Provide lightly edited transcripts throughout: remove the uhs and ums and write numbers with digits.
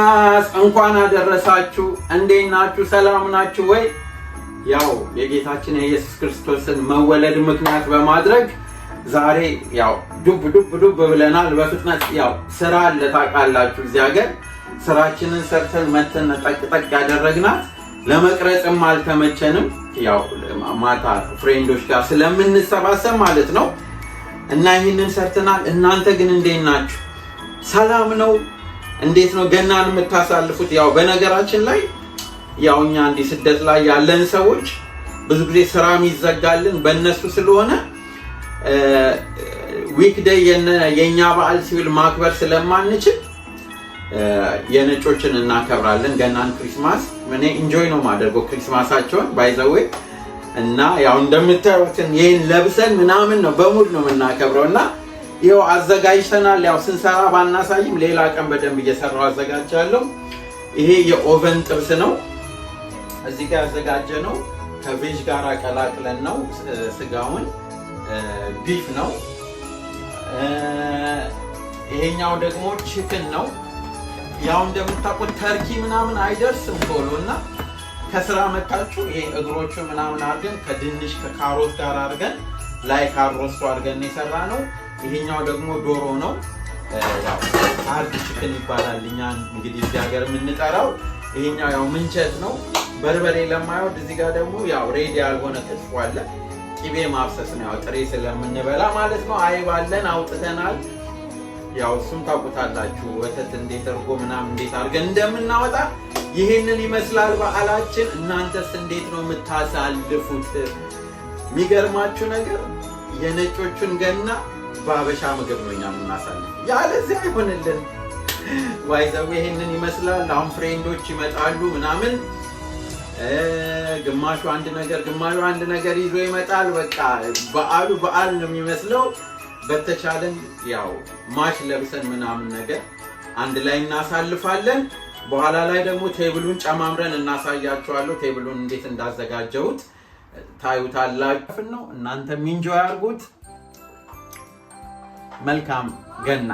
ክሪስማስ እንኳን አደረሳችሁ። እንዴት ናችሁ? ሰላም ናችሁ ወይ? ያው የጌታችን የኢየሱስ ክርስቶስን መወለድ ምክንያት በማድረግ ዛሬ ያው ዱብ ብለናል። በፍጥነት ያው ስራ አለ ታውቃላችሁ። እዚህ ሀገር ስራችንን ሰርተን መተን ጠቅጠቅ ያደረግናት ለመቅረጽም አልተመቸንም። ያው ማታ ፍሬንዶች ጋር ስለምንሰባሰብ ማለት ነው እና ይህንን ሰርተናል። እናንተ ግን እንዴት ናችሁ? ሰላም ነው? እንዴት ነው ገናን የምታሳልፉት? ያው በነገራችን ላይ ያው እኛ እንዲህ ስደት ላይ ያለን ሰዎች ብዙ ጊዜ ስራ የሚዘጋልን በእነሱ ስለሆነ ዊክዴይ የኛ በዓል ሲውል ማክበር ስለማንችል የነጮችን እናከብራለን። ገናን ክሪስማስ እኔ ኢንጆይ ነው ማደርገው ክሪስማሳቸውን ባይ ዘ ዌይ እና ያው እንደምታዩት ይሄን ለብሰን ምናምን ነው በሙድ ነው የምናከብረውና ይሄው አዘጋጅተናል። ያው ስንሰራ ባናሳይም ሌላ ቀን በደንብ እየሰራው አዘጋጃለሁ። ይሄ የኦቨን ጥብስ ነው። እዚህ ጋር ያዘጋጀ ነው ከቬጅ ጋር ቀላቅለን ነው። ስጋውን ቢፍ ነው። ይሄኛው ደግሞ ቺክን ነው። ያው እንደምታውቁት ተርኪ ምናምን አይደርስም ቶሎና ከስራ መጣችሁ ይሄ እግሮቹ ምናምን አድርገን ከድንሽ ከካሮት ጋር አድርገን ላይ ካሮስቱ አድርገን የሰራ ነው። ይሄኛው ደግሞ ዶሮ ነው። ያው አርድ ቺክን ይባላል እኛ እንግዲህ እዚህ ሀገር የምንጠራው። ይሄኛው ያው ምንቸት ነው። በርበሬ ለማይወድ እዚህ ጋር ደግሞ ያው ሬዲ ያልሆነ ክትፎ አለ። ቅቤ ማፍሰስ ነው ያው ጥሬ ስለምንበላ ማለት ነው። አይብ አለን አውጥተናል። ያው እሱም ታውቁታላችሁ ወተት እንዴት እርጎ ምናምን እንዴት አድርገን እንደምናወጣ ይሄንን ይመስላል በዓላችን። እናንተስ እንዴት ነው የምታሳልፉት? የሚገርማችሁ ነገር የነጮቹን ገና በአበሻ ምግብ ነው እኛ የምናሳልፍ። ያለዚህ አይሆንልን ዋይዘው ይሄንን ይመስላል። አሁን ፍሬንዶች ይመጣሉ ምናምን ግማሹ አንድ ነገር ግማሹ አንድ ነገር ይዞ ይመጣል። በቃ በዓሉ በዓል ነው የሚመስለው። በተቻለን ያው ማሽ ለብሰን ምናምን ነገር አንድ ላይ እናሳልፋለን። በኋላ ላይ ደግሞ ቴብሉን ጨማምረን እናሳያችኋለሁ። ቴብሉን እንዴት እንዳዘጋጀሁት ታዩታላችሁ ነው። እናንተም ኢንጆይ አድርጉት። መልካም ገና።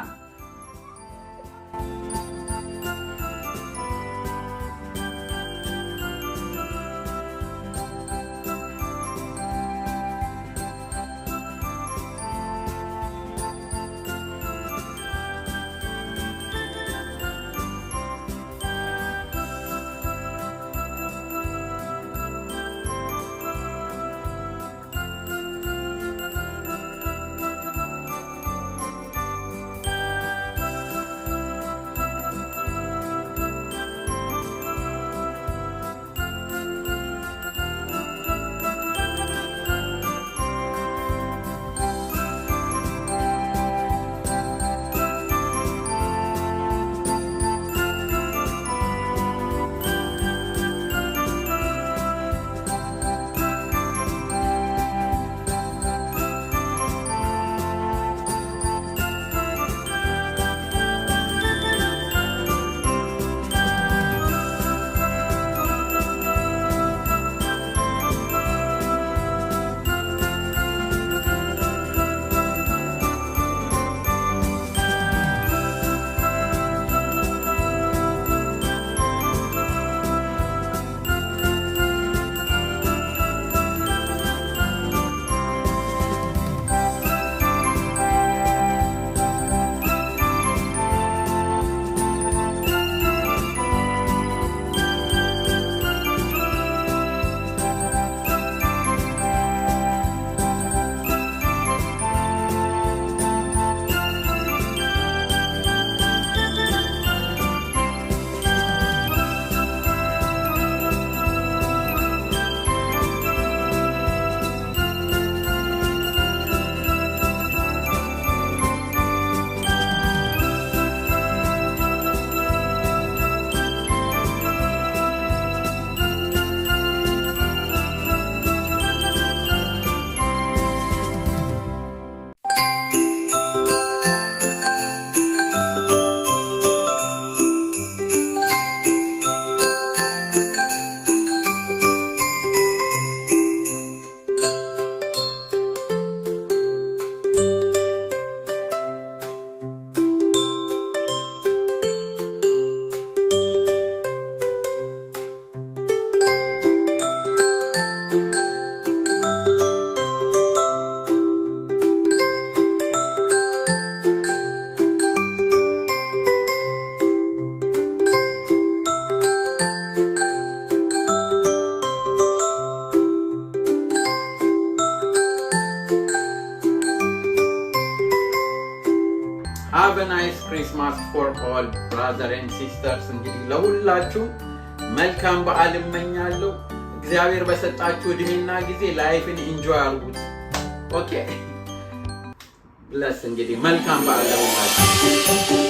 ክሪስማስ ፎር ኦል ብራዘር ኤንድ ሲስተርስ። እንግዲህ ለሁላችሁ መልካም በዓል እመኛለሁ። እግዚአብሔር በሰጣችሁ እድሜና ጊዜ ላይፍን ኢንጆይ አድርጉት። ኦኬ ብለስ እንግዲህ መልካም በዓል ለሁላችሁ።